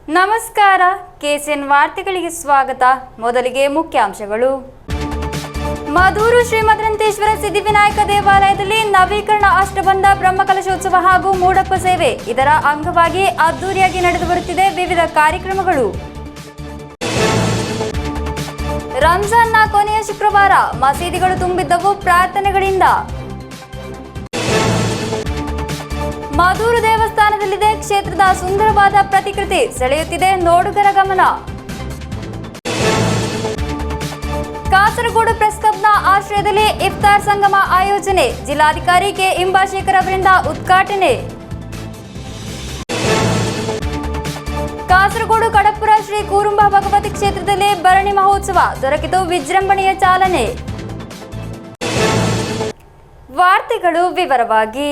ನಮಸ್ಕಾರ ಕೆಸಿಎನ್ ವಾರ್ತೆಗಳಿಗೆ ಸ್ವಾಗತ. ಮೊದಲಿಗೆ ಮುಖ್ಯಾಂಶಗಳು. ಮಧೂರು ಶ್ರೀ ಮದರಂತೇಶ್ವರ ಸಿದ್ಧಿವಿನಾಯಕ ದೇವಾಲಯದಲ್ಲಿ ನವೀಕರಣ ಅಷ್ಟಬಂಧ ಬ್ರಹ್ಮಕಲಶೋತ್ಸವ ಹಾಗೂ ಮೂಡಪ್ಪ ಸೇವೆ. ಇದರ ಅಂಗವಾಗಿ ಅದ್ದೂರಿಯಾಗಿ ನಡೆದು ಬರುತ್ತಿದೆ ವಿವಿಧ ಕಾರ್ಯಕ್ರಮಗಳು. ರಂಜಾನ್ನ ಕೊನೆಯ ಶುಕ್ರವಾರ ಮಸೀದಿಗಳು ತುಂಬಿದ್ದವು ಪ್ರಾರ್ಥನೆಗಳಿಂದ. ಮಧೂರು ದೇವಸ್ಥಾನದಲ್ಲಿದೆ ಕ್ಷೇತ್ರದ ಸುಂದರವಾದ ಪ್ರತಿಕೃತಿ, ಸೆಳೆಯುತ್ತಿದೆ ನೋಡುಗರ ಗಮನ. ಕಾಸರಗೋಡು ಪ್ರೆಸ್ ಕ್ಲಬ್ನ ಆಶ್ರಯದಲ್ಲಿ ಇಫ್ತಾರ್ ಸಂಗಮ ಆಯೋಜನೆ, ಜಿಲ್ಲಾಧಿಕಾರಿ ಕೆ ಇಂಬಾಶೇಖರ್ ಅವರಿಂದ ಉದ್ಘಾಟನೆ. ಕಾಸರಗೋಡು ಕಡಪುರ ಶ್ರೀ ಕೂರುಂಬ ಭಗವತಿ ಕ್ಷೇತ್ರದಲ್ಲಿ ಭರಣಿ ಮಹೋತ್ಸವ, ದೊರಕಿತು ವಿಜೃಂಭಣೆಯ ಚಾಲನೆ. ವಾರ್ತೆಗಳು ವಿವರವಾಗಿ.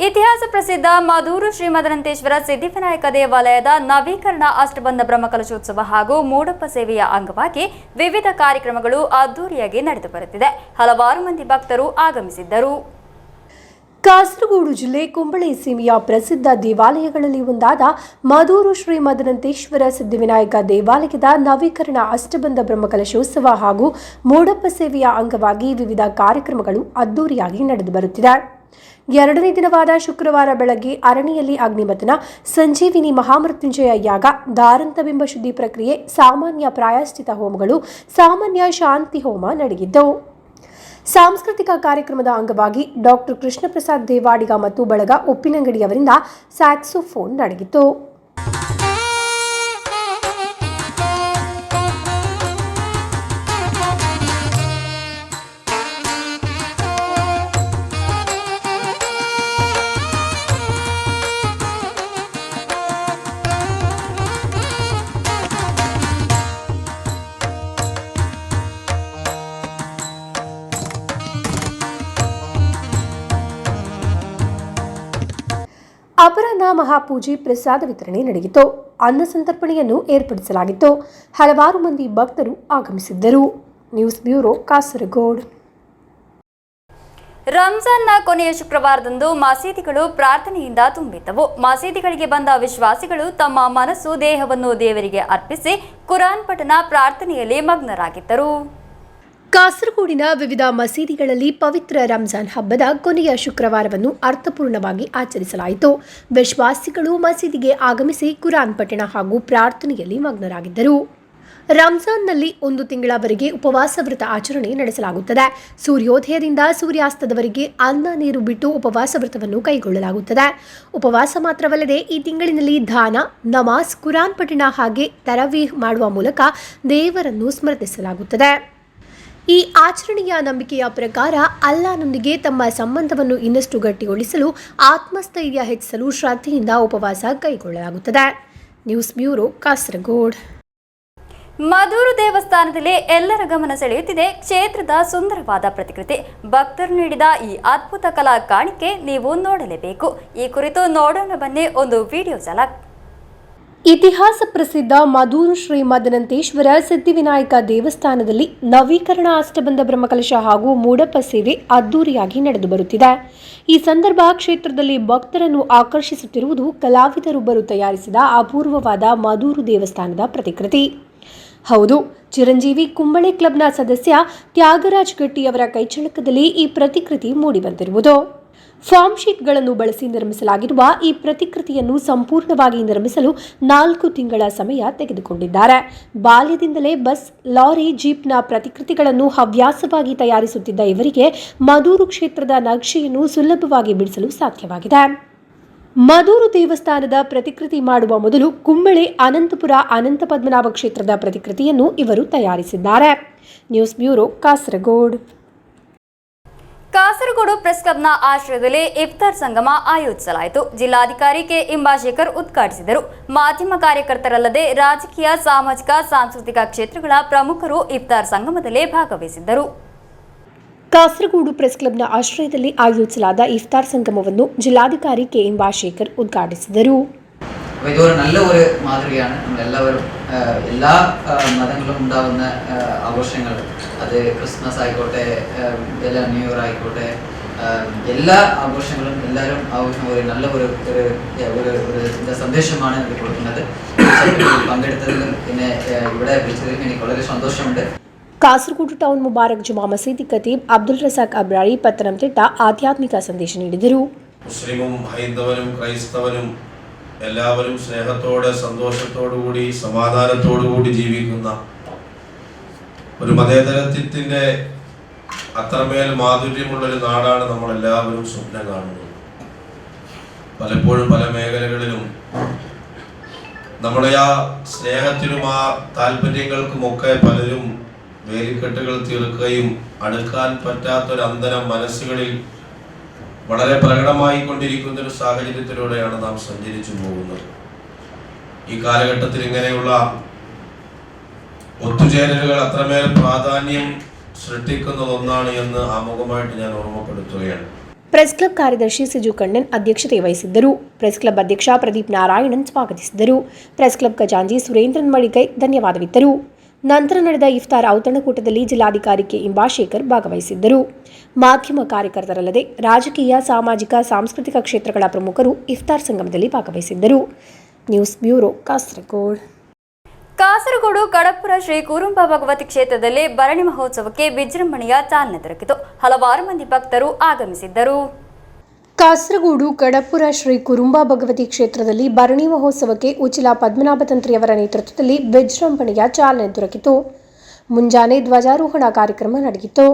ಇತಿಹಾಸ ಪ್ರಸಿದ್ಧ ಮಧೂರು ಶ್ರೀ ಮದರಂತೇಶ್ವರ ಸಿದ್ಧಿವಿನಾಯಕ ದೇವಾಲಯದ ನವೀಕರಣ ಅಷ್ಟಬಂಧ ಬ್ರಹ್ಮಕಲಶೋತ್ಸವ ಹಾಗೂ ಮೂಡಪ್ಪ ಸೇವೆಯ ಅಂಗವಾಗಿ ವಿವಿಧ ಕಾರ್ಯಕ್ರಮಗಳು ಅದ್ದೂರಿಯಾಗಿ ನಡೆದು ಬರುತ್ತಿದೆ. ಹಲವಾರು ಮಂದಿ ಭಕ್ತರು ಆಗಮಿಸಿದ್ದರು. ಕಾಸರಗೋಡು ಜಿಲ್ಲೆ ಕುಂಬಳೆ ಸೀಮೆಯ ಪ್ರಸಿದ್ಧ ದೇವಾಲಯಗಳಲ್ಲಿ ಒಂದಾದ ಮಧೂರು ಶ್ರೀ ಮದರಂತೇಶ್ವರ ಸಿದ್ಧಿವಿನಾಯಕ ದೇವಾಲಯದ ನವೀಕರಣ ಅಷ್ಟಬಂಧ ಬ್ರಹ್ಮಕಲಶೋತ್ಸವ ಹಾಗೂ ಮೂಡಪ್ಪ ಸೇವೆಯ ಅಂಗವಾಗಿ ವಿವಿಧ ಕಾರ್ಯಕ್ರಮಗಳು ಅದ್ದೂರಿಯಾಗಿ ನಡೆದು ಬರುತ್ತಿದೆ. ಎರಡನೇ ದಿನವಾದ ಶುಕ್ರವಾರ ಬೆಳಗ್ಗೆ ಅರಣಿಯಲ್ಲಿ ಅಗ್ನಿಮಥನ, ಸಂಜೀವಿನಿ ಮಹಾಮೃತ್ಯುಂಜಯ ಯಾಗ, ದಾರಂತಬಿಂಬ ಶುದ್ಧಿ ಪ್ರಕ್ರಿಯೆ, ಸಾಮಾನ್ಯ ಪ್ರಾಯಶ್ಚಿತ ಹೋಮಗಳು, ಸಾಮಾನ್ಯ ಶಾಂತಿ ಹೋಮ ನಡೆಯಿದ್ದವು. ಸಾಂಸ್ಕೃತಿಕ ಕಾರ್ಯಕ್ರಮದ ಅಂಗವಾಗಿ ಡಾಕ್ಟರ್ ಕೃಷ್ಣಪ್ರಸಾದ್ ದೇವಾಡಿಗ ಮತ್ತು ಬಳಗ ಉಪ್ಪಿನಂಗಡಿಯವರಿಂದ ಸ್ಯಾಕ್ಸೋಫೋನ್ ನಡೆಯಿತು. ಅಪರಾಹ್ನ ಮಹಾಪೂಜೆ, ಪ್ರಸಾದ ವಿತರಣೆ ನಡೆಯಿತು. ಅನ್ನ ಸಂತರ್ಪಣೆಯನ್ನು ಏರ್ಪಡಿಸಲಾಗಿತ್ತು. ಹಲವಾರು ಮಂದಿ ಭಕ್ತರು ಆಗಮಿಸಿದ್ದರು. News bureau, Kasaragod. ರಂಜಾನ್ನ ಕೊನೆಯ ಶುಕ್ರವಾರದಂದು ಮಸೀದಿಗಳು ಪ್ರಾರ್ಥನೆಯಿಂದ ತುಂಬಿದ್ದವು. ಮಸೀದಿಗಳಿಗೆ ಬಂದ ವಿಶ್ವಾಸಿಗಳು ತಮ್ಮ ಮನಸ್ಸು ದೇಹವನ್ನು ದೇವರಿಗೆ ಅರ್ಪಿಸಿ ಕುರಾನ್ ಪಠಣ ಪ್ರಾರ್ಥನೆಯಲ್ಲಿ ಮಗ್ನರಾಗಿದ್ದರು. ಕಾಸರಗೋಡಿನ ವಿವಿಧ ಮಸೀದಿಗಳಲ್ಲಿ ಪವಿತ್ರ ರಂಜಾನ್ ಹಬ್ಬದ ಕೊನೆಯ ಶುಕ್ರವಾರವನ್ನು ಅರ್ಥಪೂರ್ಣವಾಗಿ ಆಚರಿಸಲಾಯಿತು. ವಿಶ್ವಾಸಿಗಳು ಮಸೀದಿಗೆ ಆಗಮಿಸಿ ಕುರಾನ್ ಪಠಣ ಹಾಗೂ ಪ್ರಾರ್ಥನೆಯಲ್ಲಿ ಮಗ್ನರಾಗಿದ್ದರು. ರಂಜಾನ್ನಲ್ಲಿ 1 ತಿಂಗಳವರೆಗೆ ಉಪವಾಸ ವ್ರತ ಆಚರಣೆ ನಡೆಸಲಾಗುತ್ತದೆ. ಸೂರ್ಯೋದಯದಿಂದ ಸೂರ್ಯಾಸ್ತದವರೆಗೆ ಅನ್ನ ನೀರು ಬಿಟ್ಟು ಉಪವಾಸ ವ್ರತವನ್ನು ಕೈಗೊಳ್ಳಲಾಗುತ್ತದೆ. ಉಪವಾಸ ಮಾತ್ರವಲ್ಲದೆ ಈ ತಿಂಗಳಿನಲ್ಲಿ ದಾನ, ನಮಾಜ್, ಕುರಾನ್ ಪಠಣ ಹಾಗೆ ತರವೀಹ್ ಮಾಡುವ ಮೂಲಕ ದೇವರನ್ನು ಸ್ಮರಿಸಲಾಗುತ್ತದೆ. ಈ ಆಚರಣೆಯ ನಂಬಿಕೆಯ ಪ್ರಕಾರ ಅಲ್ಲಾಹನೊಂದಿಗೆ ತಮ್ಮ ಸಂಬಂಧವನ್ನು ಇನ್ನಷ್ಟು ಗಟ್ಟಿಗೊಳಿಸಲು, ಆತ್ಮಸ್ಥೈರ್ಯ ಹೆಚ್ಚಿಸಲು ಶ್ರದ್ಧೆಯಿಂದ ಉಪವಾಸ ಕೈಗೊಳ್ಳಲಾಗುತ್ತದೆ. News bureau, Kasaragod. ಮಧೂರು ದೇವಸ್ಥಾನದಲ್ಲಿ ಎಲ್ಲರ ಗಮನ ಸೆಳೆಯುತ್ತಿದೆ ಕ್ಷೇತ್ರದ ಸುಂದರವಾದ ಪ್ರತಿಕೃತಿ. ಭಕ್ತರು ನೀಡಿದ ಈ ಅದ್ಭುತ ಕಲಾ ಕಾಣಿಕೆ ನೀವು ನೋಡಲೇಬೇಕು. ಈ ಕುರಿತು ನೋಡೋಣ ಬನ್ನಿ ಒಂದು ವಿಡಿಯೋ ಝಲಕ್. ಇತಿಹಾಸ ಪ್ರಸಿದ್ಧ ಮಧೂರು ಶ್ರೀ ಮದರಂತೇಶ್ವರ ಸಿದ್ಧಿವಿನಾಯಕ ದೇವಸ್ಥಾನದಲ್ಲಿ ನವೀಕರಣ ಅಷ್ಟಬಂಧ ಬ್ರಹ್ಮಕಲಶ ಹಾಗೂ ಮೂಡಪ್ಪ ಸೇವೆ ಅದ್ದೂರಿಯಾಗಿ ನಡೆದು ಬರುತ್ತಿದೆ. ಈ ಸಂದರ್ಭ ಕ್ಷೇತ್ರದಲ್ಲಿ ಭಕ್ತರನ್ನು ಆಕರ್ಷಿಸುತ್ತಿರುವುದು ಕಲಾವಿದರೊಬ್ಬರು ತಯಾರಿಸಿದ ಅಪೂರ್ವವಾದ ಮಧೂರು ದೇವಸ್ಥಾನದ ಪ್ರತಿಕೃತಿ. ಹೌದು, ಚಿರಂಜೀವಿ ಕುಂಬಳೆ ಕ್ಲಬ್ನ ಸದಸ್ಯ ತ್ಯಾಗರಾಜ್ ಗಟ್ಟಿಯವರ ಕೈಚಳಕದಲ್ಲಿ ಈ ಪ್ರತಿಕೃತಿ ಮೂಡಿಬಂದಿರುವುದು. ಫಾರ್ಮ್ ಶೀಟ್ಗಳನ್ನು ಬಳಸಿ ನಿರ್ಮಿಸಲಾಗಿರುವ ಈ ಪ್ರತಿಕೃತಿಯನ್ನು ಸಂಪೂರ್ಣವಾಗಿ ನಿರ್ಮಿಸಲು 4 ತಿಂಗಳ ಸಮಯ ತೆಗೆದುಕೊಂಡಿದ್ದಾರೆ. ಬಾಲ್ಯದಿಂದಲೇ ಬಸ್, ಲಾರಿ, ಜೀಪ್ನ ಪ್ರತಿಕೃತಿಗಳನ್ನು ಹವ್ಯಾಸವಾಗಿ ತಯಾರಿಸುತ್ತಿದ್ದ ಇವರಿಗೆ ಮಧೂರು ಕ್ಷೇತ್ರದ ನಕ್ಷೆಯನ್ನು ಸುಲಭವಾಗಿ ಬಿಡಿಸಲು ಸಾಧ್ಯವಾಗಿದೆ. ಮಧೂರು ದೇವಸ್ಥಾನದ ಪ್ರತಿಕೃತಿ ಮಾಡುವ ಮೊದಲು ಕುಂಬಳೆ, ಅನಂತಪುರ, ಅನಂತ ಪದ್ಮನಾಭ ಕ್ಷೇತ್ರದ ಪ್ರತಿಕೃತಿಯನ್ನು ಇವರು ತಯಾರಿಸಿದ್ದಾರೆ. News bureau, Kasaragod. Kasaragod press ಕ್ಲಬ್ನ ಆಶ್ರಯದಲ್ಲಿ ಇಫ್ತಾರ್ ಸಂಗಮ ಆಯೋಜಿಸಲಾಯಿತು. ಜಿಲ್ಲಾಧಿಕಾರಿ ಕೆ ಇಂಬಾಶೇಖರ್ ಉದ್ಘಾಟಿಸಿದರು. ಮಾಧ್ಯಮ ಕಾರ್ಯಕರ್ತರಲ್ಲದೆ ರಾಜಕೀಯ, ಸಾಮಾಜಿಕ, ಸಾಂಸ್ಕೃತಿಕ ಕ್ಷೇತ್ರಗಳ ಪ್ರಮುಖರು ಇಫ್ತಾರ್ ಸಂಗಮದಲ್ಲಿ ಭಾಗವಹಿಸಿದ್ದರು. ಕಾಸರಗೋಡು ಪ್ರೆಸ್ ಕ್ಲಬ್ನ ಆಶ್ರಯದಲ್ಲಿ ಆಯೋಜಿಸಲಾದ ಇಫ್ತಾರ್ സംഗമವನ್ನು ജില്ലാധികാരി കെ ಇಂಬಾಶೇಖರ್ ಉದ್ಘಾಟಿಸಿದರು. ഇതൊരു നല്ല ഒരു മാതൃകയാണ്. നമ്മളെല്ലാവരും എല്ലാ മതങ്ങളിലും ഉണ്ടാകുന്ന ആഘോഷങ്ങൾ, അത് ക്രിസ്മസ് ആയിക്കോട്ടെ, ന്യൂ ഇയർ ആയിക്കോട്ടെ, എല്ലാ ആഘോഷങ്ങളും എല്ലാവരും ആഘോഷം ഒരു നല്ല ഒരു സന്ദേശമാണ് ഇത് കൊടുക്കുന്നത്. പങ്കെടുത്തതിലും പിന്നെ ഇവിടെ വിളിച്ചതിലും എനിക്ക് വളരെ സന്തോഷമുണ്ട്. ಕಾಸರಗೋಡು ಟೌನ್ ಮುಬಾರಕ್ ಜುಮಾ ಮಸೀದಿ ಖತೀಬ್ ಅಬ್ದುಲ್ ರಸಾಕ್ ಅಬ್ರಾರಿ ಪತ್ತನಂತಿಟ್ಟ ಆಧ್ಯಾತ್ಮಿಕ ಸಂದೇಶ ನೀಡಿದರು. മുസ്ലിമും ഹൈന്ദവനും ക്രൈസ്തവനും എല്ലാവരും സ്നേഹത്തോടെ സന്തോഷത്തോടുകൂടി സമാധാനത്തോടുകൂടി ജീവിക്കുന്ന ഒരു മതേതരത്വത്തിൻ്റെ അത്രമേൽ മാധുര്യമുള്ളൊരു നാടാണ് നമ്മളെല്ലാവരും സ്വപ്നം കാണുന്നത്. പലപ്പോഴും പല മേഖലകളിലും നമ്മുടെ ആ സ്നേഹത്തിനും ആ താല്പര്യങ്ങൾക്കുമൊക്കെ പലരും വേലിക്കെട്ടുകൾ തീർക്കുകയും അടുക്കാൻ പറ്റാത്തൊരു അന്തരം മനസ്സുകളിൽ വളരെ പ്രകടമായി കൊണ്ടിരിക്കുന്ന ഒരു സാഹചര്യത്തിലൂടെയാണ് നാം സഞ്ചരിച്ചു പോകുന്നത്. ഈ കാലഘട്ടത്തിൽ ഇങ്ങനെയുള്ള ഒത്തുചേരലുകൾ അത്രമേൽ പ്രാധാന്യം സൃഷ്ടിക്കുന്ന ഒന്നാണ് എന്ന് ആമുഖമായിട്ട് ഞാൻ ഓർമ്മപ്പെടുത്തുകയാണ്. ಪ್ರೆಸ್ ಕ್ಲಬ್ ಕಾರ್ಯದರ್ಶಿ ಸಿಜು ಕಣ್ಣನ್ ಅಧ್ಯಕ್ಷತೆ ವಹಿಸಿದ್ದರು. ಪ್ರೆಸ್ ಕ್ಲಬ್ ಅಧ್ಯಕ್ಷ ಪ್ರದೀಪ್ ನಾರಾಯಣನ್ ಸ್ವಾಗತಿಸಿದರು. ಪ್ರೆಸ್ ಕ್ಲಬ್ ಖಜಾಂಚಿ ಸುರೇಂದ್ರನ್ ಮಳಿಕೈ ಧನ್ಯವಾದವಿತ್ತರು. ನಂತರ ನಡೆದ ಇಫ್ತಾರ್ ಔತಣಕೂಟದಲ್ಲಿ ಜಿಲ್ಲಾಧಿಕಾರಿ ಕೆ ಇಂಬಾಶೇಖರ್ ಭಾಗವಹಿಸಿದ್ದರು. ಮಾಧ್ಯಮ ಕಾರ್ಯಕರ್ತರಲ್ಲದೆ ರಾಜಕೀಯ, ಸಾಮಾಜಿಕ, ಸಾಂಸ್ಕೃತಿಕ ಕ್ಷೇತ್ರಗಳ ಪ್ರಮುಖರು ಇಫ್ತಾರ್ ಸಂಗಮದಲ್ಲಿ ಭಾಗವಹಿಸಿದ್ದರು. News bureau, Kasaragod. ಕಾಸರಗೋಡು ಕಡಪುರ ಶ್ರೀ ಕುರುಂಬ ಭಗವತಿ ಕ್ಷೇತ್ರದಲ್ಲಿ ಭರಣಿ ಮಹೋತ್ಸವಕ್ಕೆ ವಿಜೃಂಭಣೆಯ ಚಾಲನೆ ದೊರಕಿತು. ಹಲವಾರು ಮಂದಿ ಭಕ್ತರು ಆಗಮಿಸಿದ್ದರು. ಕಾಸರಗೋಡು ಕಡಪುರ ಶ್ರೀ ಕುರುಂಬ ಭಗವತಿ ಕ್ಷೇತ್ರದಲ್ಲಿ ಭರಣಿ ಮಹೋತ್ಸವಕ್ಕೆ ಉಚಿಲ ಪದ್ಮನಾಭ ತಂತ್ರಿಯವರ ನೇತೃತ್ವದಲ್ಲಿ ವಿಜೃಂಭಣೆಯ ಚಾಲನೆ ದೊರಕಿತು. ಮುಂಜಾನೆ ಧ್ವಜಾರೋಹಣ ಕಾರ್ಯಕ್ರಮ ನಡೆಯಿತು.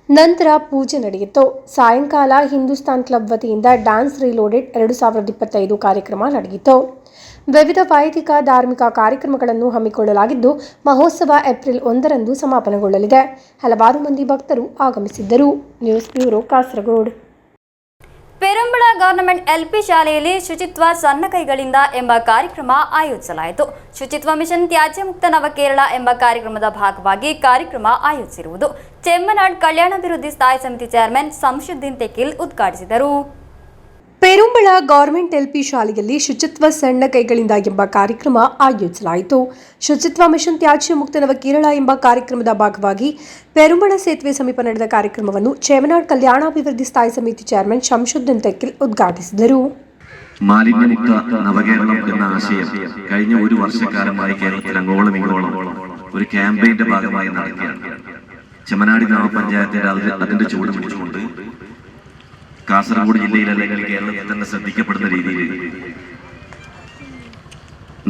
ನಂತರ ಪೂಜೆ ನಡೆಯಿತು. ಸಾಯಂಕಾಲ ಹಿಂದೂಸ್ತಾನ್ ಕ್ಲಬ್ ವತಿಯಿಂದ ಡ್ಯಾನ್ಸ್ ರೀಲೋಡೆಡ್ 2025 ಕಾರ್ಯಕ್ರಮ ನಡೆಯಿತು. ವಿವಿಧ ವೈದಿಕ ಧಾರ್ಮಿಕ ಕಾರ್ಯಕ್ರಮಗಳನ್ನು ಹಮ್ಮಿಕೊಳ್ಳಲಾಗಿದ್ದು ಮಹೋತ್ಸವ ಏಪ್ರಿಲ್ 1ರಂದು ಸಮಾಪನಗೊಳ್ಳಲಿದೆ. ಹಲವಾರು ಮಂದಿ ಭಕ್ತರು ಆಗಮಿಸಿದ್ದರು. News bureau, Kasaragod. Perumbala government LP ಶಾಲೆಯಲ್ಲಿ ಶುಚಿತ್ವ ಸಣ್ಣ ಕೈಗಳಿಂದ ಎಂಬ ಕಾರ್ಯಕ್ರಮ ಆಯೋಜಿಸಲಾಯಿತು. ಶುಚಿತ್ವ ಮಿಷನ್ ತ್ಯಾಜ್ಯ ಮುಕ್ತ ನವಕೇರಳ ಎಂಬ ಕಾರ್ಯಕ್ರಮದ ಭಾಗವಾಗಿ ಕಾರ್ಯಕ್ರಮ ಆಯೋಜಿಸಿರುವುದು ಚೆಮ್ಮನಾಡ್ ಕಲ್ಯಾಣಾಭಿವೃದ್ಧಿ ಸ್ಥಾಯಿ ಸಮಿತಿ ಚೇರ್ಮನ್ ಸಂಶುದ್ದೀನ್ ತೆಕಿಲ್ ಉದ್ಘಾಟಿಸಿದರು. ಪೆರುಂಬಳ ಗವರ್ಮೆಂಟ್ ಎಲ್ಪಿ ಶಾಲೆಯಲ್ಲಿ ಶುಚಿತ್ವ ಸಣ್ಣ ಕೈಗಳಿಂದ ಎಂಬ ಕಾರ್ಯಕ್ರಮ ಆಯೋಜಿಸಲಾಯಿತು. ಶುಚಿತ್ವ ಮಿಷನ್ ತ್ಯಾಜ್ಯ ಮುಕ್ತ ನವಕೇರಳ ಎಂಬ ಕಾರ್ಯಕ್ರಮದ ಭಾಗವಾಗಿ ಪೆರುಂಬಳ ಸೇತುವೆ ಸಮೀಪ ನಡೆದ ಕಾರ್ಯಕ್ರಮವನ್ನು ಚೆಮ್ಮನಾಡ್ ಕಲ್ಯಾಣಾಭಿವೃದ್ಧಿ ಸ್ಥಾಯಿ ಸಮಿತಿ ಚೇರ್ಮನ್ ಶಂಶುದ್ದೀನ್ ತೆಕಿಲ್ ಉದ್ಘಾಟಿಸಿದರು. മാലിന്യമുക്ത നവകേരളം എന്ന ആശയം കഴിഞ്ഞ ഒരു വർഷക്കാലമായി കേരളത്തിൽ അങ്ങോളം ഇങ്ങോളം ഒരു ക്യാമ്പയിന്റെ ഭാഗമായി നടക്കുകയാണ്. ചെമ്മനാട് ഗ്രാമപഞ്ചായത്തിന്റെ അതിന്റെ ചുവട് പിടിച്ചുകൊണ്ട് കാസർഗോഡ് ജില്ലയിൽ അല്ലെങ്കിൽ കേരളത്തിൽ തന്നെ ശ്രദ്ധിക്കപ്പെടുന്ന രീതിയിൽ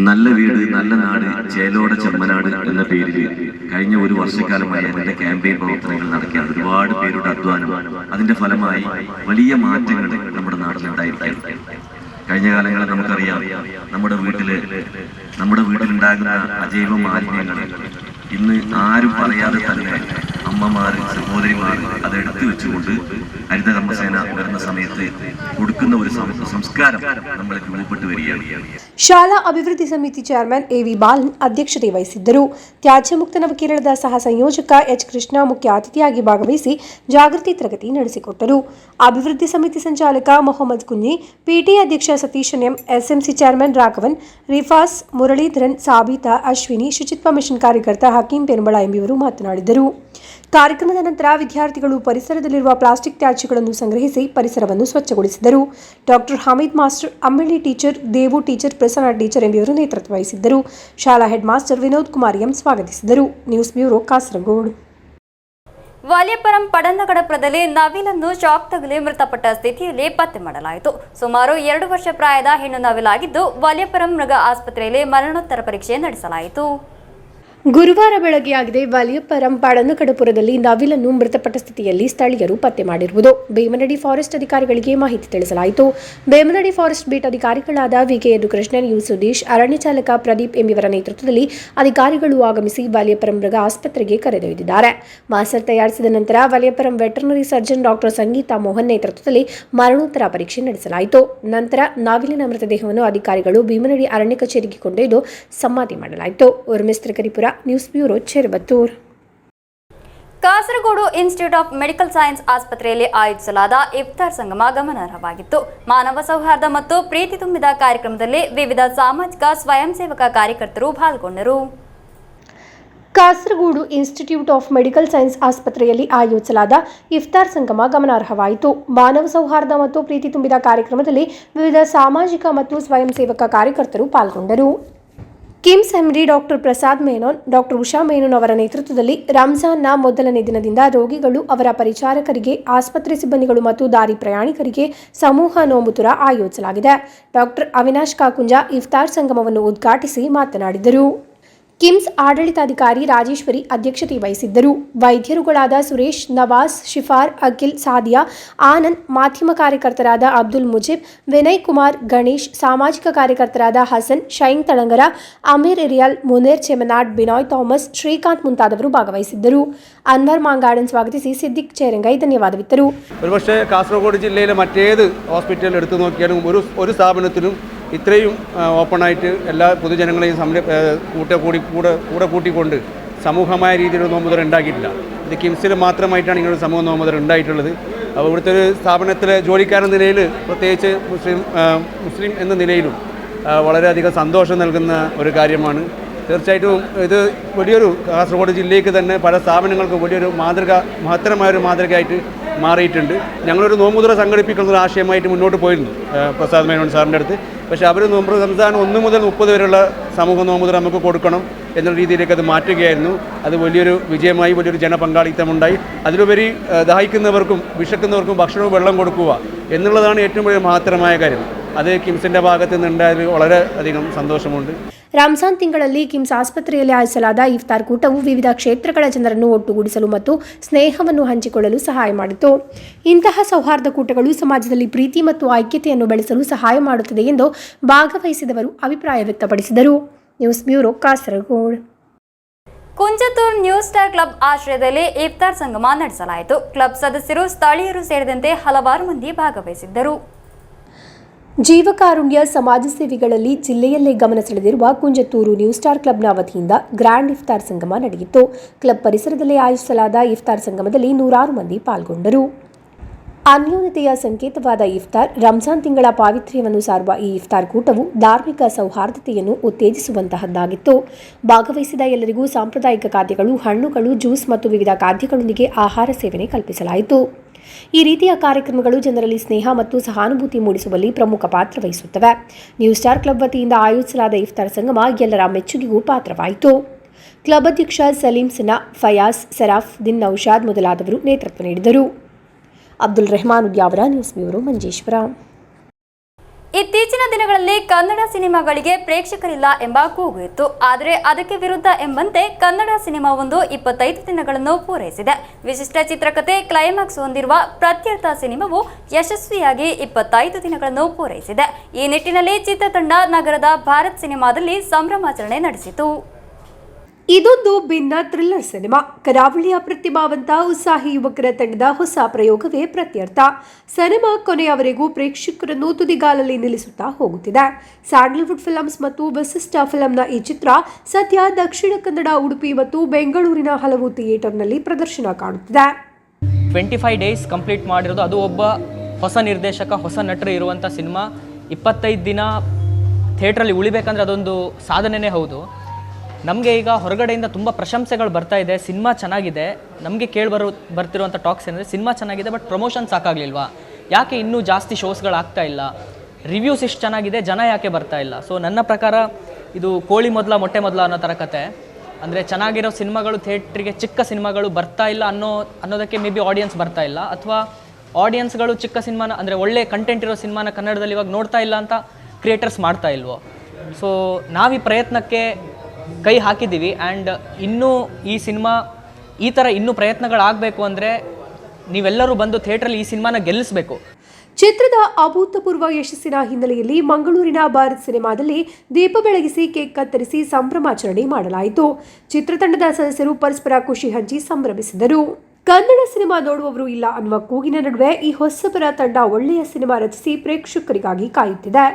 നല്ല വീട് നല്ല നാട് ചേലോടെ ചെമ്മനാട് എന്ന പേരിൽ കഴിഞ്ഞ ഒരു വർഷക്കാലമായി അതിന്റെ ക്യാമ്പയിൻ പ്രവർത്തനങ്ങൾ നടക്കുകയാണ്. ഒരുപാട് പേരുടെ അധ്വാനം, അതിന്റെ ഫലമായി വലിയ മാറ്റങ്ങൾ നമ്മുടെ നാട്ടിലുണ്ടായിരിക്കുകയാണ്. കഴിഞ്ഞ കാലങ്ങളിൽ നമുക്കറിയാം, നമ്മുടെ വീട്ടിലുണ്ടാകുന്ന അജൈവ മാലിന്യങ്ങൾ ഇന്ന് ആരും പറയാതെ തന്നെ അമ്മമാർ, സഹോദരിമാർ അതെടുത്തു വെച്ചുകൊണ്ട് ഹരിത കർമ്മസേന വരുന്ന സമയത്ത് കൊടുക്കുന്ന ഒരു സംസ്കാരം നമ്മൾ രൂപപ്പെട്ടു വരികയാണ്. ಶಾಲಾ ಅಭಿವೃದ್ಧಿ ಸಮಿತಿ ಚೇರ್ಮನ್ ಎ.ವಿ. ಬಾಲನ್ ಅಧ್ಯಕ್ಷತೆ ವಹಿಸಿದ್ದರು. ತ್ಯಾಜ್ಯ ಮುಕ್ತ ನವಕೇರಳದ ಸಹ ಸಂಯೋಜಕ ಎಚ್. ಕೃಷ್ಣ ಮುಖ್ಯ ಅತಿಥಿಯಾಗಿ ಭಾಗವಹಿಸಿ ಜಾಗೃತಿ ತರಗತಿ ನಡೆಸಿಕೊಟ್ಟರು. ಅಭಿವೃದ್ಧಿ ಸಮಿತಿ ಸಂಚಾಲಕ ಮೊಹಮ್ಮದ್ ಕುನ್ನಿ, ಪಿಟಿ ಅಧ್ಯಕ್ಷ ಸತೀಶನ್ ಎಂ, ಎಸ್ಎಂಸಿ ಚೇರ್ಮನ್ ರಾಘವನ್, ರಿಫಾಸ್, ಮುರಳೀಧರನ್, ಸಾಬೀತಾ, ಅಶ್ವಿನಿ, ಶುಚಿತ್ವ ಮಿಷನ್ ಕಾರ್ಯಕರ್ತ ಹಕೀಂ ಪೆರುಂಬಳ ಎಂಬಿವರು ಮಾತನಾಡಿದರು. ಕಾರ್ಯಕ್ರಮದ ನಂತರ ವಿದ್ಯಾರ್ಥಿಗಳು ಪರಿಸರದಲ್ಲಿರುವ ಪ್ಲಾಸ್ಟಿಕ್ ತ್ಯಾಜ್ಯಗಳನ್ನು ಸಂಗ್ರಹಿಸಿ ಪರಿಸರವನ್ನು ಸ್ವಚ್ಛಗೊಳಿಸಿದರು. Doctor Hameed master, Ammalli teacher, Devu teacher, Prasanna teacher ಎಂಬಿವರು ನೇತೃತ್ವ ವಹಿಸಿದ್ದರು. ಶಾಲಾ head master Vinod Kumar M ಸ್ವಾಗತಿಸಿದರು. News bureau, Kasaragod. ವಾಲ್ಯಪುರಂ ಪಡನ್ನಗಡಪುರದಲ್ಲಿ ನವಿಲನ್ನು ಶಾಕ್ ತಗುಲಿ ಮೃತಪಟ್ಟ ಸ್ಥಿತಿಯಲ್ಲಿ ಪತ್ತೆ ಮಾಡಲಾಯಿತು. ಸುಮಾರು 2 ವರ್ಷ ಪ್ರಾಯದ ಹೆಣ್ಣು ನವಿಲಾಗಿದ್ದು ವಾಲ್ಯಪುರಂ ಮೃಗ ಆಸ್ಪತ್ರೆಯಲ್ಲಿ ಮರಣೋತ್ತರ ಪರೀಕ್ಷೆ ನಡೆಸಲಾಯಿತು. ಗುರುವಾರ ಬೆಳಗ್ಗೆಯಾಗಿದೆ ವಲಿಯಪರಂ ಪಡನಕಡಪುರದಲ್ಲಿ ನವಿಲನ್ನು ಮೃತಪಟ್ಟ ಸ್ಥಿತಿಯಲ್ಲಿ ಸ್ಥಳೀಯರು ಪತ್ತೆ ಮಾಡಿರುವುದು ಬೇಮನಡಿ ಫಾರೆಸ್ಟ್ ಅಧಿಕಾರಿಗಳಿಗೆ ಮಾಹಿತಿ ತಿಳಿಸಲಾಯಿತು. ಬೇಮನಡಿ ಫಾರೆಸ್ಟ್ ಬೀಟ್ ಅಧಿಕಾರಿಗಳಾದ ವಿಕೆ ಯದುಕೃಷ್ಣನ್, ಯು ಸುದೀಶ್, ಅರಣ್ಯ ಚಾಲಕ ಪ್ರದೀಪ್ ಎಂಬಿವರ ನೇತೃತ್ವದಲ್ಲಿ ಅಧಿಕಾರಿಗಳು ಆಗಮಿಸಿ ವಲಿಯಪರಂ ಮೃಗ ಆಸ್ಪತ್ರೆಗೆ ಕರೆದೊಯ್ದಿದ್ದಾರೆ. ಮಾಸ್ಟರ್ ತಯಾರಿಸಿದ ನಂತರ Valiyaparamba veterinary surgeon doctor Sangeetha Mohan ನೇತೃತ್ವದಲ್ಲಿ ಮರಣೋತ್ತರ ಪರೀಕ್ಷೆ ನಡೆಸಲಾಯಿತು. ನಂತರ ನವಿಲಿನ ಮೃತದೇಹವನ್ನು ಅಧಿಕಾರಿಗಳು ಭೀಮನಡಿ ಅರಣ್ಯ ಕಚೇರಿಗೆ ಕೊಂಡೊಯ್ದು ಸಮಾಧಿ ಮಾಡಲಾಯಿತು. ಉರ್ಮಿಸ್ತ್ರ ಕರಿಪುರ, news bureau, Cheruvathur. Kasaragod institute of medical science ಆಸ್ಪತ್ರೆಯಲ್ಲಿ ಆಯೋಜಿಸಲಾದ ಇಫ್ತಾರ್ ಸಂಗಮ ಗಮನಾರ್ಹವಾಗಿತ್ತು. ಮಾನವ ಸೌಹಾರ್ದ ಮತ್ತು ಪ್ರೀತಿ ತುಂಬಿದ ಕಾರ್ಯಕ್ರಮದಲ್ಲಿ ವಿವಿಧ ಸಾಮಾಜಿಕ ಸ್ವಯಂ ಸೇವಕ ಕಾರ್ಯಕರ್ತರು ಪಾಲ್ಗೊಂಡರು. Kasaragod institute of medical science ಆಸ್ಪತ್ರೆಯಲ್ಲಿ ಆಯೋಜಿಸಲಾದ ಇಫ್ತಾರ್ ಸಂಗಮ ಗಮನಾರ್ಹವಾಯಿತು. ಮಾನವ ಸೌಹಾರ್ದ ಮತ್ತು ಪ್ರೀತಿ ತುಂಬಿದ ಕಾರ್ಯಕ್ರಮದಲ್ಲಿ ವಿವಿಧ ಸಾಮಾಜಿಕ ಮತ್ತು ಸ್ವಯಂ ಸೇವಕ ಕಾರ್ಯಕರ್ತರು ಪಾಲ್ಗೊಂಡರು. KIMS MD doctor Prasad Menon, doctor Usha Menon ಅವರ ನೇತೃತ್ವದಲ್ಲಿ ರಂಜಾನ್ನ ಮೊದಲನೇ ದಿನದಿಂದ ರೋಗಿಗಳು, ಅವರ ಪರಿಚಾರಕರಿಗೆ, ಆಸ್ಪತ್ರೆ ಸಿಬ್ಬಂದಿಗಳು ಮತ್ತು ದಾರಿ ಪ್ರಯಾಣಿಕರಿಗೆ ಸಮೂಹ ನೋಂಬುತುರ ಆಯೋಜಿಸಲಾಗಿದೆ. ಡಾಕ್ಟರ್ ಅವಿನಾಶ್ ಕಾಕುಂಜ ಇಫ್ತಾರ್ ಸಂಗಮವನ್ನು ಉದ್ಘಾಟಿಸಿ ಮಾತನಾಡಿದರು. ಕಿಮ್ಸ್ ಆಡಳಿತಾಧಿಕಾರಿ ರಾಜೇಶ್ವರಿ ಅಧ್ಯಕ್ಷತೆ ವಹಿಸಿದ್ದರು. ವೈದ್ಯರುಗಳಾದ ಸುರೇಶ್, ನವಾಸ್, ಶಿಫಾರ್, ಅಖಿಲ್, ಸಾದಿಯಾ, ಆನಂದ್, ಮಾಧ್ಯಮ ಕಾರ್ಯಕರ್ತರಾದ ಅಬ್ದುಲ್ ಮುಜಿಬ್, ವಿನಯ್ ಕುಮಾರ್, ಗಣೇಶ್, ಸಾಮಾಜಿಕ ಕಾರ್ಯಕರ್ತರಾದ ಹಸನ್, ಶೈನ್ ತಳಂಗರ, ಅಮೀರ್ ಇರಿಯಾಲ್, ಮುನೇರ್ ಚೆಮನಾಡ್, ಬಿನಾಯ್ ಥಾಮಸ್, ಶ್ರೀಕಾಂತ್ ಮುಂತಾದವರು ಭಾಗವಹಿಸಿದ್ದರು. ಅನ್ವರ್ മാങ്കാടൻ സ്വാഗതിಸಿ സിദ്ദിഖ് ചേരങ്കൈ ധന്യവാദവിത്തരു. ഒരുപക്ഷെ കാസർഗോഡ് ജില്ലയിലെ മറ്റേത് ഹോസ്പിറ്റൽ എടുത്തു നോക്കിയാലും ഒരു സ്ഥാപനത്തിനും ഇത്രയും ഓപ്പണായിട്ട് എല്ലാ പൊതുജനങ്ങളെയും കൂടെ കൂട്ടിക്കൊണ്ട് സമൂഹമായ രീതിയിലുള്ള നോമ്പുതർ ഉണ്ടാക്കിയിട്ടില്ല. ഇത് കിംസിൽ മാത്രമായിട്ടാണ് ഇങ്ങനൊരു സമൂഹ നോമ്പുതർ ഉണ്ടായിട്ടുള്ളത്. അപ്പോൾ ഇവിടുത്തെ ഒരു സ്ഥാപനത്തിലെ ജോലിക്കാരെന്ന നിലയിൽ, പ്രത്യേകിച്ച് മുസ്ലിം എന്ന നിലയിലും വളരെയധികം സന്തോഷം നൽകുന്ന ഒരു കാര്യമാണ്. തീർച്ചയായിട്ടും ഇത് വലിയൊരു കാസർഗോഡ് ജില്ലയ്ക്ക് തന്നെ പല സ്ഥാപനങ്ങൾക്കും വലിയൊരു മഹത്തരമായൊരു മാതൃകയായിട്ട് മാറിയിട്ടുണ്ട്. ഞങ്ങളൊരു നോമ്പുതുറ സംഘടിപ്പിക്കുന്ന ആശയമായിട്ട് മുന്നോട്ട് പോയിരുന്നു പ്രസാദ് മേനോൻ സാറിൻ്റെ അടുത്ത്. പക്ഷേ അവർ റംസാൻ 1 മുതൽ 30 വരെയുള്ള സമൂഹ നോമ്പുതുറ നമുക്ക് കൊടുക്കണം എന്നുള്ള രീതിയിലേക്ക് അത് മാറ്റുകയായിരുന്നു. അത് വലിയൊരു വിജയമായി, വലിയൊരു ജനപങ്കാളിത്തമുണ്ടായി. അതിലുപരി ദാഹിക്കുന്നവർക്കും വിശക്കുന്നവർക്കും ഭക്ഷണവും വെള്ളം കൊടുക്കുക എന്നുള്ളതാണ് ഏറ്റവും വലിയ മഹത്തരമായ കാര്യം. അത് കിംസിൻ്റെ ഭാഗത്ത് നിന്നുണ്ടായതിൽ വളരെയധികം സന്തോഷമുണ്ട്. ರಂಜಾನ್ ತಿಂಗಳಲ್ಲಿ ಕಿಮ್ಸ್ ಆಸ್ಪತ್ರೆಯಲ್ಲಿ ಆಯೋಜಿಸಲಾದ ಇಫ್ತಾರ್ ಕೂಟವು ವಿವಿಧ ಕ್ಷೇತ್ರಗಳ ಜನರನ್ನು ಒಟ್ಟುಗೂಡಿಸಲು ಮತ್ತು ಸ್ನೇಹವನ್ನು ಹಂಚಿಕೊಳ್ಳಲು ಸಹಾಯ ಮಾಡಿತು. ಇಂತಹ ಸೌಹಾರ್ದ ಕೂಟಗಳು ಸಮಾಜದಲ್ಲಿ ಪ್ರೀತಿ ಮತ್ತು ಐಕ್ಯತೆಯನ್ನು ಬೆಳೆಸಲು ಸಹಾಯ ಮಾಡುತ್ತದೆ ಎಂದು ಭಾಗವಹಿಸಿದವರು ಅಭಿಪ್ರಾಯ ವ್ಯಕ್ತಪಡಿಸಿದರು. News bureau, Kasaragod. Kunjathur new star club ಆಶ್ರಯದಲ್ಲಿ ಇಫ್ತಾರ್ ಸಂಗಮ ನಡೆಸಲಾಯಿತು. ಕ್ಲಬ್ ಸದಸ್ಯರು, ಸ್ಥಳೀಯರು ಸೇರಿದಂತೆ ಹಲವಾರು ಮಂದಿ ಭಾಗವಹಿಸಿದ್ದರು. ಜೀವಕಾರುಣ್ಯ ಸಮಾಜ ಸೇವೆಗಳಲ್ಲಿ ಜಿಲ್ಲೆಯಲ್ಲೇ ಗಮನ ಸೆಳೆದಿರುವ ಕುಂಜತೂರು ನ್ಯೂ ಸ್ಟಾರ್ ಕ್ಲಬ್ನ ವತಿಯಿಂದ ಗ್ರ್ಯಾಂಡ್ ಇಫ್ತಾರ್ ಸಂಗಮ ನಡೆಯಿತು. ಕ್ಲಬ್ ಪರಿಸರದಲ್ಲಿ ಆಯೋಜಿಸಲಾದ ಇಫ್ತಾರ್ ಸಂಗಮದಲ್ಲಿ ನೂರಾರು ಮಂದಿ ಪಾಲ್ಗೊಂಡರು. ಅನ್ಯೋನ್ಯತೆಯ ಸಂಕೇತವಾದ ಇಫ್ತಾರ್, ರಂಜಾನ್ ತಿಂಗಳ ಪಾವಿತ್ರ್ಯವನ್ನು ಸಾರುವ ಈ ಇಫ್ತಾರ್ ಕೂಟವು ಧಾರ್ಮಿಕ ಸೌಹಾರ್ದತೆಯನ್ನು ಉತ್ತೇಜಿಸುವಂತಹದ್ದಾಗಿತ್ತು. ಭಾಗವಹಿಸಿದ ಎಲ್ಲರಿಗೂ ಸಾಂಪ್ರದಾಯಿಕ ಖಾದ್ಯಗಳು, ಹಣ್ಣುಗಳು, ಜ್ಯೂಸ್ ಮತ್ತು ವಿವಿಧ ಖಾದ್ಯಗಳೊಂದಿಗೆ ಆಹಾರ ಸೇವನೆ ಕಲ್ಪಿಸಲಾಯಿತು. ಈ ರೀತಿಯ ಕಾರ್ಯಕ್ರಮಗಳು ಜನರಲ್ಲಿ ಸ್ನೇಹ ಮತ್ತು ಸಹಾನುಭೂತಿ ಮೂಡಿಸುವಲ್ಲಿ ಪ್ರಮುಖ ಪಾತ್ರ ವಹಿಸುತ್ತವೆ. ನ್ಯೂ ಸ್ಟಾರ್ ಕ್ಲಬ್ ವತಿಯಿಂದ ಆಯೋಜಿಸಲಾದ ಇಫ್ತಾರ್ ಸಂಗಮ ಎಲ್ಲರ ಮೆಚ್ಚುಗೆಗೂ ಪಾತ್ರವಾಯಿತು. ಕ್ಲಬ್ ಅಧ್ಯಕ್ಷ ಸಲೀಂ ಸಿನ್ಹಾ, ಫಯಾಜ್, ಸರಾಫ್ ದಿನ್, ನೌಶಾದ್ ಮೊದಲಾದವರು ನೇತೃತ್ವ ನೀಡಿದರು. Abdul Rehman Udyavara, news bureau, Manjeshwar. ಇತ್ತೀಚಿನ ದಿನಗಳಲ್ಲಿ ಕನ್ನಡ ಸಿನಿಮಾಗಳಿಗೆ ಪ್ರೇಕ್ಷಕರಿಲ್ಲ ಎಂಬ ಕೂಗು ಇತ್ತು. ಆದರೆ ಅದಕ್ಕೆ ವಿರುದ್ಧ ಎಂಬಂತೆ ಕನ್ನಡ ಸಿನಿಮಾವೊಂದು 25 ದಿನಗಳನ್ನು ಪೂರೈಸಿದೆ. ವಿಶಿಷ್ಟ ಚಿತ್ರಕಥೆ, ಕ್ಲೈಮ್ಯಾಕ್ಸ್ ಹೊಂದಿರುವ ಪ್ರತ್ಯರ್ಥ ಸಿನಿಮಾವು ಯಶಸ್ವಿಯಾಗಿ 25 ದಿನಗಳನ್ನು ಪೂರೈಸಿದೆ. ಈ ನಿಟ್ಟಿನಲ್ಲಿ ಚಿತ್ರತಂಡ ನಗರದ ಭಾರತ್ ಸಿನಿಮಾದಲ್ಲಿ ಸಂಭ್ರಮಾಚರಣೆ ನಡೆಸಿತು. ಇದೊಂದು ಭಿನ್ನ ಥ್ರಿಲ್ಲರ್ ಸಿನಿಮಾ. ಕರಾವಳಿಯ ಪ್ರತಿಭಾವಂತ ಉತ್ಸಾಹಿ ಯುವಕರ ತಂಡದ ಹೊಸ ಪ್ರಯೋಗವೇ ಪ್ರತ್ಯರ್ಥ. ಸಿನಿಮಾ ಕೊನೆಯವರೆಗೂ ಪ್ರೇಕ್ಷಕರನ್ನು ತುದಿಗಾಲಲ್ಲಿ ನಿಲ್ಲಿಸುತ್ತಾ ಹೋಗುತ್ತಿದೆ. ಸ್ಯಾಂಡಲ್ವುಡ್ ಫಿಲ್ಮ್ಸ್ ಮತ್ತು ವಿಶಿಷ್ಟ ಫಿಲ್ಮ್ನ ಈ ಚಿತ್ರ ಸದ್ಯ ದಕ್ಷಿಣ ಕನ್ನಡ, ಉಡುಪಿ ಮತ್ತು ಬೆಂಗಳೂರಿನ ಹಲವು ಥಿಯೇಟರ್ನಲ್ಲಿ ಪ್ರದರ್ಶನ ಕಾಣುತ್ತಿದೆ. 25 ಡೇಸ್ ಕಂಪ್ಲೀಟ್ ಮಾಡಿರೋದು. ಅದು ಒಬ್ಬ ಹೊಸ ನಿರ್ದೇಶಕ, ಹೊಸ ನಟರು ಇರುವಂಥ ಸಿನಿಮಾ 25 ದಿನ ಥಿಯೇಟ್ರಲ್ಲಿ ಉಳಿಬೇಕಂದ್ರೆ ಅದೊಂದು ಸಾಧನೆಯೇ ಹೌದು. ನಮಗೆ ಈಗ ಹೊರಗಡೆಯಿಂದ ತುಂಬ ಪ್ರಶಂಸೆಗಳು ಬರ್ತಾ ಇದೆ. ಸಿನಿಮಾ ಚೆನ್ನಾಗಿದೆ. ನಮಗೆ ಬರ್ತಿರುವಂಥ ಟಾಕ್ಸ್ ಏನಂದರೆ ಸಿನಿಮಾ ಚೆನ್ನಾಗಿದೆ, ಬಟ್ ಪ್ರಮೋಷನ್ ಸಾಕಾಗಲಿಲ್ವಾ, ಯಾಕೆ ಇನ್ನೂ ಜಾಸ್ತಿ ಶೋಸ್ಗಳಾಗ್ತಾ ಇಲ್ಲ, ರಿವ್ಯೂಸ್ ಇಷ್ಟು ಚೆನ್ನಾಗಿದೆ, ಜನ ಯಾಕೆ ಬರ್ತಾ ಇಲ್ಲ. ಸೊ ನನ್ನ ಪ್ರಕಾರ ಇದು ಕೋಳಿ ಮೊದಲ ಮೊಟ್ಟೆ ಮೊದಲ ಅನ್ನೋ ಥರ ಕತೆ. ಅಂದರೆ ಚೆನ್ನಾಗಿರೋ ಸಿನಿಮಾಗಳು ಥಿಯೇಟ್ರಿಗೆ, ಚಿಕ್ಕ ಸಿನಿಮಾಗಳು ಬರ್ತಾ ಇಲ್ಲ ಅನ್ನೋದಕ್ಕೆ ಮೇ ಬಿ ಆಡಿಯನ್ಸ್ ಬರ್ತಾ ಇಲ್ಲ, ಅಥವಾ ಆಡಿಯನ್ಸ್ಗಳು ಚಿಕ್ಕ ಸಿನಿಮಾನ, ಅಂದರೆ ಒಳ್ಳೆ ಕಂಟೆಂಟ್ ಇರೋ ಸಿನಿಮಾನ ಕನ್ನಡದಲ್ಲಿ ಇವಾಗ ನೋಡ್ತಾ ಇಲ್ಲ ಅಂತ ಕ್ರಿಯೇಟರ್ಸ್ ಮಾಡ್ತಾ ಇಲ್ವೋ. ಸೊ ನಾವು ಈ ಪ್ರಯತ್ನಕ್ಕೆ ಕೈ ಹಾಕಿದ್ದೀವಿ. ಆ್ಯಂಡ್ ಇನ್ನೂ ಈ ಸಿನಿಮಾ ಈ ಥರ ಇನ್ನೂ ಪ್ರಯತ್ನಗಳಾಗಬೇಕು ಅಂದರೆ ನೀವೆಲ್ಲರೂ ಬಂದು ಥಿಯೇಟ್ರಲ್ಲಿ ಈ ಸಿನಿಮಾನ ಗೆಲ್ಲಿಸಬೇಕು. ಚಿತ್ರದ ಅಭೂತಪೂರ್ವ ಯಶಸ್ಸಿನ ಹಿನ್ನೆಲೆಯಲ್ಲಿ ಮಂಗಳೂರಿನ ಭಾರತ್ ಸಿನಿಮಾದಲ್ಲಿ ದೀಪ ಬೆಳಗಿಸಿ ಕೇಕ್ ಕತ್ತರಿಸಿ ಸಂಭ್ರಮಾಚರಣೆ ಮಾಡಲಾಯಿತು. ಚಿತ್ರತಂಡದ ಸದಸ್ಯರು ಪರಸ್ಪರ ಖುಷಿ ಹಂಚಿ ಸಂಭ್ರಮಿಸಿದರು. ಕನ್ನಡ ಸಿನಿಮಾ ನೋಡುವವರು ಇಲ್ಲ ಅನ್ನುವ ಕೂಗಿನ ನಡುವೆ ಈ ಹೊಸಬರ ತಂಡ ಒಳ್ಳೆಯ ಸಿನಿಮಾ ರಚಿಸಿ ಪ್ರೇಕ್ಷಕರಿಗಾಗಿ ಕಾಯುತ್ತಿದೆ.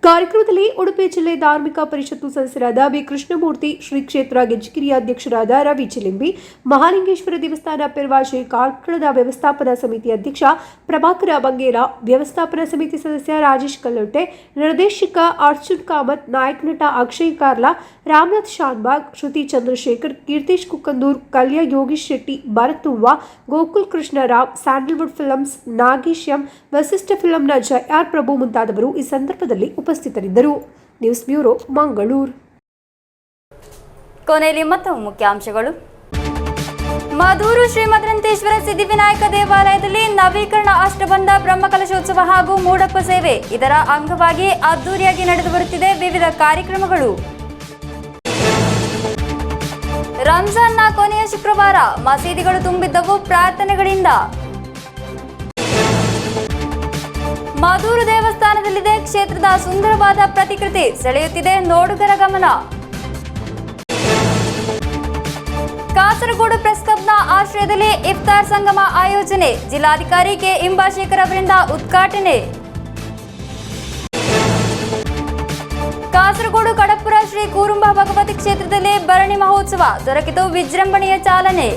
ಕಾರ್ಯಕ್ರಮದಲ್ಲಿ ಉಡುಪಿ ಜಿಲ್ಲೆ ಧಾರ್ಮಿಕ ಪರಿಷತ್ತು ಸದಸ್ಯರಾದ ಬಿ ಕೃಷ್ಣಮೂರ್ತಿ, ಶ್ರೀ ಕ್ಷೇತ್ರ ಗೆಜ್ಜಿಗಿರಿಯ ಅಧ್ಯಕ್ಷರಾದ ರವಿ ಚಿಲಿಂಬಿ, ಮಹಾಲಿಂಗೇಶ್ವರ ದೇವಸ್ಥಾನ ಪೆರ್ವಾಜೆ, ಕಾರ್ಕಳದ ವ್ಯವಸ್ಥಾಪನಾ ಸಮಿತಿ ಅಧ್ಯಕ್ಷ ಪ್ರಭಾಕರ ಬಂಗೇರ, ವ್ಯವಸ್ಥಾಪನಾ ಸಮಿತಿ ಸದಸ್ಯ ರಾಜೇಶ್ ಕಲ್ಲೊಟ್ಟೆ, ನಿರ್ದೇಶಕ ಅರ್ಜುನ್ ಕಾಮತ್, ನಾಯಕ ನಟ Akshay Karla, Ramanath Shanbhag, Shruti Chandrashekhar, Keerthesh Kukkandoor, Kalya Yogeesh Shetty, Bharath Tuvva, Gokul Krishnarao, Sandalwood films Nagesh M, Vasishta ಫಿಲ್ಮ್ನ ಜಯಆರ್ ಪ್ರಭು ಮುಂತಾದವರು ಈ ಸಂದರ್ಭದಲ್ಲಿ ಉಪಸ್ಥಿತರಿದ್ದರು. News bureau, Mangaluru. ಕೊನೆಯಲ್ಲಿ ಮತ್ತೊಮ್ಮೆ ಮುಖ್ಯಾಂಶಗಳು. ಮಧೂರು ಶ್ರೀ ಮದರಂತೇಶ್ವರ ಸಿದ್ಧಿವಿನಾಯಕ ದೇವಾಲಯದಲ್ಲಿ ನವೀಕರಣ ಅಷ್ಟಬಂಧ ಬ್ರಹ್ಮಕಲಶೋತ್ಸವ ಹಾಗೂ ಮೂಡಪ್ಪ ಸೇವೆ. ಇದರ ಅಂಗವಾಗಿ ಅದ್ದೂರಿಯಾಗಿ ನಡೆದು ಬರುತ್ತಿದೆ ವಿವಿಧ ಕಾರ್ಯಕ್ರಮಗಳು. ರಂಜಾನ್ನ ಕೊನೆಯ ಶುಕ್ರವಾರ ಮಸೀದಿಗಳು ತುಂಬಿದ್ದವು ಪ್ರಾರ್ಥನೆಗಳಿಂದ. ಮಧೂರು ದೇವಸ್ಥಾನದಲ್ಲಿದೆ ಕ್ಷೇತ್ರದ ಸುಂದರವಾದ ಪ್ರತಿಕೃತಿ, ಸೆಳೆಯುತ್ತಿದೆ ನೋಡುಗರ ಗಮನ. ಕಾಸರಗೋಡು ಪ್ರೆಸ್ ಕ್ಲಬ್ನ ಆಶ್ರಯದಲ್ಲಿ ಇಫ್ತಾರ್ ಸಂಗಮ ಆಯೋಜನೆ, ಜಿಲ್ಲಾಧಿಕಾರಿ ಕೆ ಇಂಬಾಶೇಖರ್ ಅವರಿಂದ ಉದ್ಘಾಟನೆ. ಕಾಸರಗೋಡು ಕಡಪುರ ಶ್ರೀ ಕೂರುಂಬ ಭಗವತಿ ಕ್ಷೇತ್ರದಲ್ಲಿ ಭರಣಿ ಮಹೋತ್ಸವ, ದೊರಕಿತು ವಿಜೃಂಭಣೆಯ ಚಾಲನೆ.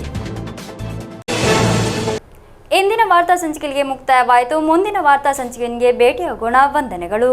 ಇಂದಿನ ವಾರ್ತಾ ಸಂಚಿಕೆಗೆ ಮುಕ್ತಾಯವಾಯಿತು. ಮುಂದಿನ ವಾರ್ತಾ ಸಂಚಿಕೆಗೆ ಭೇಟಿಯಾಗೋಣ. ವಂದನೆಗಳು.